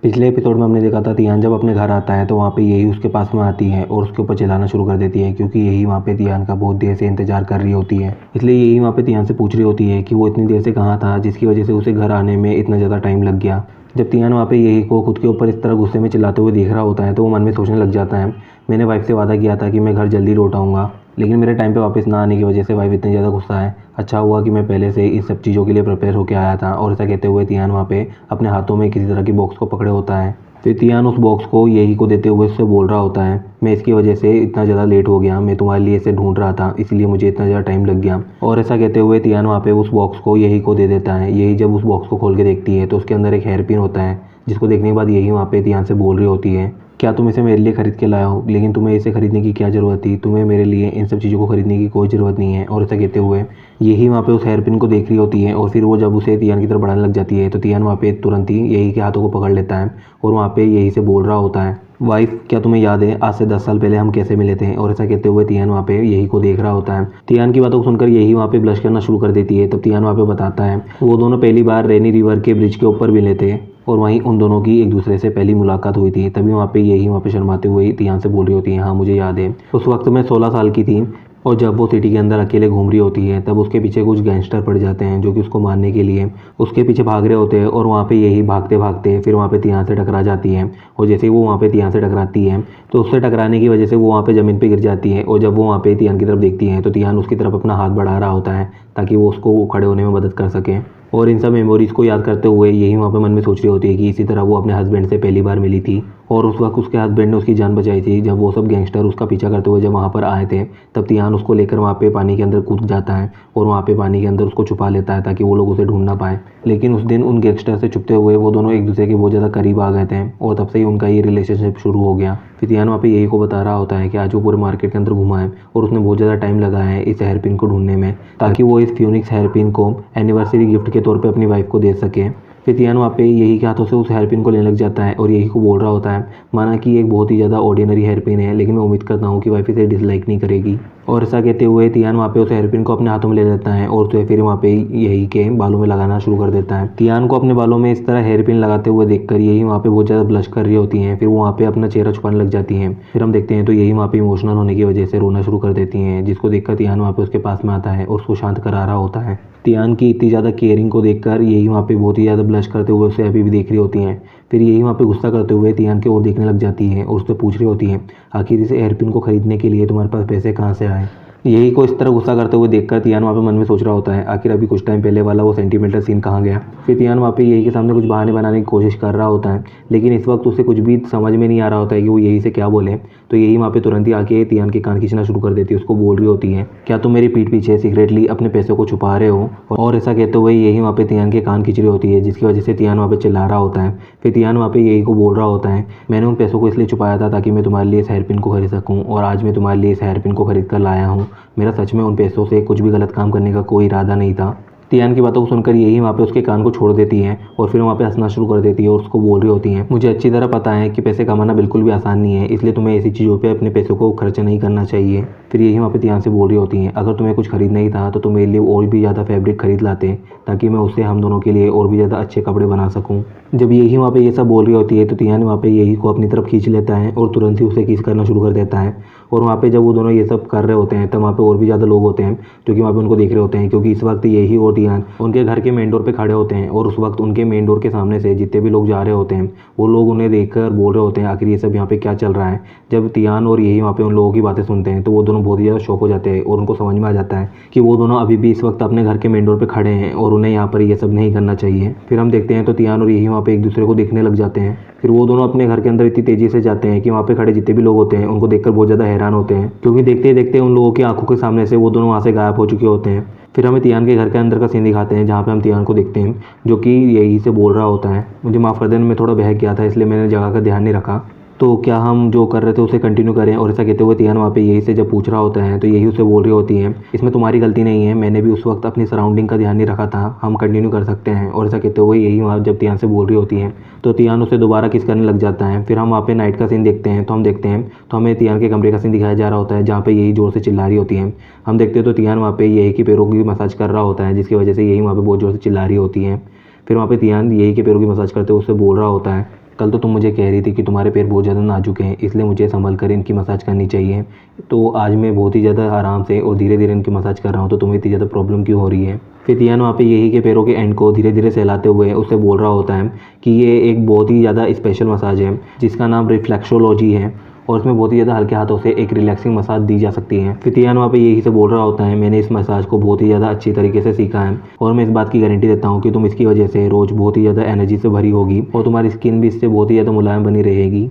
पिछले एपिसोड में हमने देखा था तियान जब अपने घर आता है तो वहाँ पे यही उसके पास में आती है और उसके ऊपर चिल्लाना शुरू कर देती है, क्योंकि यही वहाँ पे तियान का बहुत देर से इंतजार कर रही होती है। इसलिए यही वहाँ पे तियान से पूछ रही होती है कि वो इतनी देर से कहाँ था जिसकी वजह से उसे घर आने में इतना ज़्यादा टाइम लग गया। जब तियान वहाँ पे यही को खुद के ऊपर इस तरह गुस्से में चिल्लाते हुए देख रहा होता है तो वो मन में सोचने लग जाता है, मैंने वाइफ से वादा किया था कि मैं घर जल्दी लौट आऊँगा, लेकिन मेरे टाइम पे वापस ना आने की वजह से वाइफ इतनी ज़्यादा गुस्सा है। अच्छा हुआ कि मैं पहले से इस सब चीज़ों के लिए प्रिपेयर होकर आया था। और ऐसा कहते हुए तियान वहाँ पे अपने हाथों में किसी तरह की बॉक्स को पकड़े होता है। फिर तियान उस बॉक्स को यही को देते हुए उससे बोल रहा होता है, मैं इसकी वजह से इतना ज़्यादा लेट हो गया, मैं तुम्हारे लिए इसे ढूंढ रहा था इसलिए मुझे इतना ज़्यादा टाइम लग गया। और ऐसा कहते हुए तियान वहाँ पे उस बॉक्स को यही को दे देता है। यही जब उस बॉक्स को खोल के देखती है तो उसके अंदर एक हेयर पिन होता है, जिसको देखने के बाद यही वहाँ पे तियान से बोल रही होती है, क्या तुम इसे मेरे लिए खरीद के लाया हो, लेकिन तुम्हें इसे खरीदने की क्या ज़रूरत थी, तुम्हें मेरे लिए इन सब चीज़ों को खरीदने की कोई ज़रूरत नहीं है। और ऐसा कहते हुए यही वहाँ पे उस हेयर पिन को देख रही होती है। और फिर वो जब उसे तियान की तरफ बढ़ाने लग जाती है तो तियान वहाँ पे तुरंत ही यही के हाथों को पकड़ लेता है और वहाँ पे यही से बोल रहा होता है, वाइफ क्या तुम्हें याद है आज से 10 साल पहले हम कैसे मिले थे। और ऐसा कहते हुए तियान वहाँ पे यही को देख रहा होता है। तियान की बातों को सुनकर यही वहाँ पे ब्लश करना शुरू कर देती है। तब तियान वहाँ पे बताता है वो दोनों पहली बार रेनी रिवर के ब्रिज के ऊपर मिले थे और वहीं उन दोनों की एक दूसरे से पहली मुलाकात हुई थी। तभी वहाँ पे यही वहाँ पे शर्माते हुए तियान से बोल रही होती है, हाँ मुझे याद है, उस वक्त मैं 16 साल की थी और जब वो सिटी के अंदर अकेले घूम रही होती है तब उसके पीछे कुछ गैंगस्टर पड़ जाते हैं जो कि उसको मारने के लिए उसके पीछे भाग रहे होते हैं। और वहाँ पे यही भागते भागते फिर वहाँ पे तियान से टकरा जाती है। और जैसे ही वो वहाँ पे तियान से टकराती है तो उससे टकराने की वजह से वो वहाँ पे ज़मीन पे गिर जाती है। और जब वो वहाँ पे तियान की तरफ देखती है तो तियान उसकी तरफ अपना हाथ बढ़ा रहा होता है ताकि वो उसको खड़े होने में मदद कर सके। और इन सब मेमोरीज़ को याद करते हुए यही वहाँ पे मन में सोच रही होती है कि इसी तरह वो अपने हस्बैंड से पहली बार मिली थी और उस वक्त उसके हस्बैंड ने उसकी जान बचाई थी। जब वो सब गैंगस्टर उसका पीछा करते हुए जब वहाँ पर आए थे तब तियान उसको लेकर वहाँ पे पानी के अंदर कूद जाता है और वहाँ पे पानी के अंदर उसको छुपा लेता है ताकि वो लोग उसे ढूंढ ना पाए। लेकिन उस दिन उन गैंगस्टर से छुपते हुए वो दोनों एक दूसरे के बहुत ज़्यादा करीब आ गए थे और तब से ही उनका ये रिलेशनशिप शुरू हो गया। फिर तियान वहाँ पे यही को बता रहा होता है कि आज वो पूरे मार्केट के अंदर घुमा है और उसने बहुत ज़्यादा टाइम लगाया है इस हेयर पिन को ढूंढने में ताकि वो इस फ्यूनिक्स हेयर पिन को एनिवर्सरी गिफ्ट के तौर पे अपनी वाइफ को दे सके। फिर तियान वहाँ पे यही के हाथों से उस हेयर पिन को लेने लग जाता है और यही को बोल रहा होता है, माना कि एक बहुत ही ज़्यादा ऑर्डिनरी हेयर पिन है लेकिन मैं उम्मीद करता हूँ कि वाइफ इसे डिसलाइक नहीं करेगी। और ऐसा कहते हुए तियान वहाँ पे उस हेयर पिन को अपने हाथों में ले लेता है और उसे फिर वहाँ पे यही के बालों में लगाना शुरू कर देता है। तियान को अपने बालों में इस तरह हेयर पिन लगाते हुए देखकर यही वहाँ पे बहुत ज़्यादा ब्लश कर रही होती हैं। फिर वो वहाँ पे अपना चेहरा छुपाने लग जाती हैं। फिर हम देखते हैं तो यही वहाँ पे इमोशनल होने की वजह से रोना शुरू कर देती हैं, जिसको देखकर तियान वहाँ पे उसके पास में आता है और उसको शांत करा रहा होता है। तियान की इतनी ज़्यादा केयरिंग को देखकर यही वहाँ पे बहुत ही ज़्यादा ब्लश करते हुए उसे अभी भी देख रही होती हैं। फिर यही वहाँ पे गुस्सा करते हुए तियान के ओर देखने लग जाती है और उससे पूछ रही होती है, आखिर इस हेयर पिन को खरीदने के लिए तुम्हारे पास पैसे कहाँ से आए। यही को इस तरह गुस्सा करते हुए देखकर तियान वहाँ पे मन में सोच रहा होता है, आखिर अभी कुछ टाइम पहले वाला वो सेंटिमेंटल सीन कहाँ गया। फिर तियान वहाँ पे यही के सामने कुछ बहाने बनाने की कोशिश कर रहा होता है, लेकिन इस वक्त उसे कुछ भी समझ में नहीं आ रहा होता है कि वो यही से क्या बोले। तो यही वहाँ पे तुरंत ही आके तियान के कान खींचना शुरू कर देती है। उसको बोल रही होती है, क्या तुम मेरी पीठ पीछे सीक्रेटली अपने पैसों को छुपा रहे हो। और ऐसा कहते हुए यही वहाँ पे तियान के कान खींच रही होती है, जिसकी वजह से तियान वहाँ पे चिल्ला रहा होता है। फिर तियान वहाँ पे यही को बोल रहा होता है, मैंने उन पैसों को इसलिए छुपाया था ताकि मैं तुम्हारे लिए इस हेयर पिन को खरीद सकूँ और आज मैं तुम्हारे लिए इस हेयर पिन को खरीद कर लाया हूँ। मेरा सच में उन पैसों से कुछ भी गलत काम करने का कोई इरादा नहीं था। तियान की बातों को सुनकर यही वहाँ पे उसके कान को छोड़ देती है और फिर वहाँ पे हंसना शुरू कर देती है और उसको बोल रही होती है, मुझे अच्छी तरह पता है कि पैसे कमाना बिल्कुल भी आसान नहीं है, इसलिए तुम्हें ऐसी चीज़ों पे अपने पैसों को खर्च नहीं करना चाहिए। फिर यही वहाँ पे तियान से बोल रही होती हैं, अगर तुम्हें कुछ खरीदना ही था तो तुम मेरे लिए और भी ज़्यादा फैब्रिक खरीद लाते ताकि मैं उससे हम दोनों के लिए और भी ज़्यादा अच्छे कपड़े बना सकूँ। जब यही वहाँ पे ये सब बोल रही होती है तो तियान वहाँ पे यही को अपनी तरफ खींच लेता है और तुरंत ही उसे किस करना शुरू कर देता है। और वहाँ पे जब वो दोनों ये सब कर रहे होते हैं तब वहाँ पे और भी ज़्यादा लोग होते हैं जो कि वहाँ पे उनको देख रहे होते हैं, क्योंकि इस वक्त यही और तियान उनके घर के मेन डोर पे खड़े होते हैं और उस वक्त उनके मेन डोर के सामने से जितने भी लोग जा रहे होते हैं वो लोग उन्हें देखकर बोल रहे होते हैं, आखिर ये सब यहाँ पे क्या चल रहा है। जब तियान और यही वहाँ पे उन लोगों की बातें सुनते हैं तो वो दोनों बहुत ही ज़्यादा शॉक हो जाते हैं और उनको समझ में आ जाता है कि वो दोनों अभी भी इस वक्त अपने घर के मेन डोर पर खड़े हैं और उन्हें यहाँ पर ये सब नहीं करना चाहिए। फिर हम देखते हैं तो तियान और यही वहाँ पे एक दूसरे को देखने लग जाते हैं। फिर वो दोनों अपने घर के अंदर इतनी तेज़ी से जाते हैं कि वहाँ पे खड़े जितने भी लोग होते हैं उनको देखकर बहुत ज़्यादा हैरान होते हैं, क्योंकि देखते ही देखते उन लोगों की आंखों के सामने से वो दोनों वहाँ से गायब हो चुके होते हैं। फिर हमें तियान के घर के अंदर का सीन दिखाते हैं जहाँ पे हम तियान को देखते हैं जो कि यही से बोल रहा होता है, मुझे माफ़ कर देना मैं थोड़ा बहक गया था इसलिए मैंने जगह का ध्यान नहीं रखा, तो क्या हम जो कर रहे थे उसे कंटिन्यू करें। और ऐसा कहते हुए तियान वहाँ पे यही से जब पूछ रहा होता है तो यही उसे बोल रही होती है, इसमें तुम्हारी गलती नहीं है, मैंने भी उस वक्त अपनी सराउंडिंग का ध्यान नहीं रखा था, हम कंटिन्यू कर सकते हैं। और ऐसा कहते हुए यही वहाँ जब तियान से बोल रही होती है तो तियान उसे दोबारा किस करने लग जाता है। फिर हम वहाँ पे नाइट का सीन देखते हैं तो हम देखते हैं तो हमें तियान के कमरे का सीन दिखाया जा रहा होता है जहाँ पे यही जोर से चिल्ला रही होती है। हम देखते हैं तो तियान वहाँ पे यही की पैरों की मसाज कर रहा होता है, जिसकी वजह से यही वहाँ पे बहुत जोर से चिल्ला रही होती है। फिर वहाँ पे तियान यही के पैरों की मसाज करते हुए उससे बोल रहा होता है, कल तो तुम मुझे कह रही थी कि तुम्हारे पैर बहुत ज़्यादा नाजुक हैं, इसलिए मुझे संभल कर इनकी मसाज करनी चाहिए। तो आज मैं बहुत ही ज़्यादा आराम से और धीरे धीरे इनकी मसाज कर रहा हूँ, तो तुम्हें इतनी ज़्यादा प्रॉब्लम क्यों हो रही है। फिर तियान वहाँ पे यही के पैरों के एंड को धीरे धीरे सहलाते हुए उससे बोल रहा होता है कि ये एक बहुत ही ज़्यादा स्पेशल मसाज है जिसका नाम रिफ्लेक्सोलॉजी है, और उसमें बहुत ही ज़्यादा हल्के हाथों से एक रिलैक्सिंग मसाज दी जा सकती है। फिर तियान वहाँ पे यही से बोल रहा होता है, मैंने इस मसाज को बहुत ही ज़्यादा अच्छी तरीके से सीखा है और मैं इस बात की गारंटी देता हूँ कि तुम इसकी वजह से रोज़ बहुत ही ज़्यादा एनर्जी से भरी होगी और तुम्हारी स्किन भी इससे बहुत ही ज़्यादा मुलायम बनी रहेगी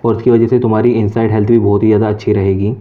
और इसकी वजह से तुम्हारी इनसाइड हेल्थ भी बहुत ही ज़्यादा अच्छी रहेगी।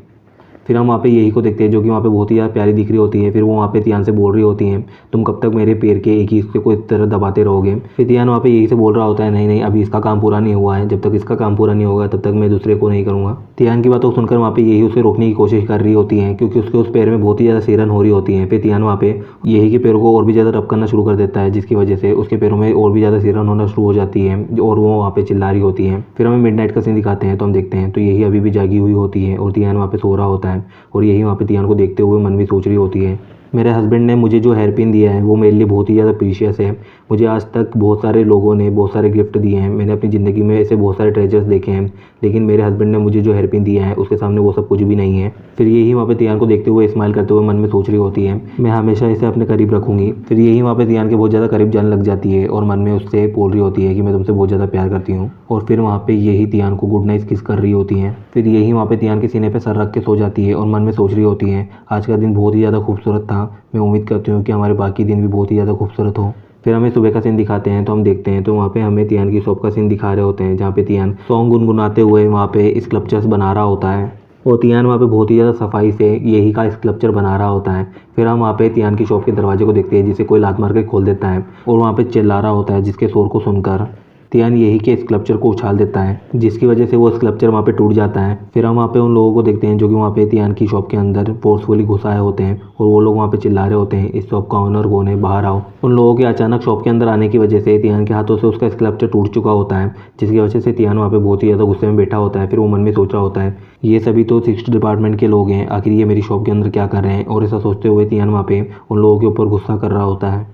फिर हम वहाँ पे यही को देखते हैं जो कि वहाँ पे बहुत ही ज़्यादा प्यारी दिख रही होती है। फिर वो वहाँ पे तियान से बोल रही होती हैं, तुम कब तक मेरे पैर के एक ही हिस्से को इस तरह दबाते रहोगे। फिर तियान वहाँ पे यही से बोल रहा होता है, नहीं नहीं, अभी इसका काम पूरा नहीं हुआ है, जब तक इसका काम पूरा नहीं होगा तब तक मैं दूसरे को नहीं करूँगा। तियान की बातों को सुनकर वहाँ पे यही उसे रोकने की कोशिश कर रही होती है क्योंकि उसके उस पैर में बहुत ही ज़्यादा सिरन हो रही होती है। फिर तियान वहाँ पे यही के पैरों को और भी ज़्यादा रब करना शुरू कर देता है जिसकी वजह से उसके पैरों में और भी ज़्यादा सिरन होना शुरू हो जाती है और वो वहाँ पे चिल्ला रही होती है। फिर हमें मिडनाइट का सीन दिखाते हैं तो हम देखते हैं तो यही अभी भी जागी हुई होती है और तियान वहाँ पे सो रहा होता है और यही वहाँ पे तियान को देखते हुए मन में सोच रही होती है, मेरे हस्बैंड ने मुझे जो हेयर पिन दिया है वो मेरे लिए बहुत ही ज़्यादा प्रीशियस है। मुझे आज तक बहुत सारे लोगों ने बहुत सारे गिफ्ट दिए हैं, मैंने अपनी ज़िंदगी में ऐसे बहुत सारे ट्रेजर्स देखे हैं, लेकिन मेरे हस्बैंड ने मुझे जो हेयर पिन दिया है उसके सामने वो सब कुछ भी नहीं है। फिर यही वहाँ पे तियान को देखते हुए स्माइल करते हुए मन में सोच रही होती है, मैं हमेशा इसे अपने करीब रखूँगी। फिर यही वहाँ पे तियान के बहुत ज़्यादा करीब जाने लग जाती है और मन में उससे बोल रही होती है कि मैं तुमसे बहुत ज़्यादा प्यार करती हूँ। और फिर वहाँ पे यही तियान को गुड नाइट किस कर रही होती हैं। फिर यही वहाँ पे तियान के सीने पे सर रख के सो जाती है और मन में सोच रही होती है, आज का दिन बहुत ही ज़्यादा खूबसूरत था, मैं उम्मीद करती हूँ कि हमारे बाकी दिन भी बहुत ही ज़्यादा खूबसूरत हो। फिर हमें सुबह का सीन दिखाते हैं तो हम देखते हैं तो वहाँ पे हमें तियान की शॉप का सीन दिखा रहे होते हैं जहाँ पे तियान सॉन्ग गुनगुनाते हुए वहाँ पे स्कल्पचर्स बना रहा होता है और तियान वहाँ पे बहुत ही ज़्यादा सफाई से यही का स्कल्पचर बना रहा होता है। फिर हम वहाँ पे तियान की शॉप के दरवाजे को देखते हैं जिसे कोई लात मार के खोल देता है और वहाँ पे चिल्ला रहा होता है जिसके शोर को सुनकर तियान यही के स्कल्पचर को उछाल देता है जिसकी वजह से वो स्कल्पचर वहाँ पे टूट जाता है। फिर हम वहाँ पे उन लोगों को देखते हैं जो कि वहाँ पे तियान की शॉप के अंदर फोर्सफुली घुस आए होते हैं और वो लोग वहाँ पे चिल्ला रहे होते हैं, इस शॉप का ऑनर कौन है, बाहर आओ। उन लोगों के अचानक शॉप के अंदर आने की वजह से तियान के हाथों से उसका स्कल्पचर टूट चुका होता है जिसकी वजह से तियान वहाँ पे बहुत ही ज़्यादा गुस्से में बैठा होता है। फिर वो मन में सोच रहा होता है, ये सभी तो 6th डिपार्टमेंट के लोग हैं, आखिर ये मेरी शॉप के अंदर क्या कर रहे हैं। और ऐसा सोचते हुए तियान वहाँ पे उन लोगों के ऊपर गुस्सा कर रहा होता है।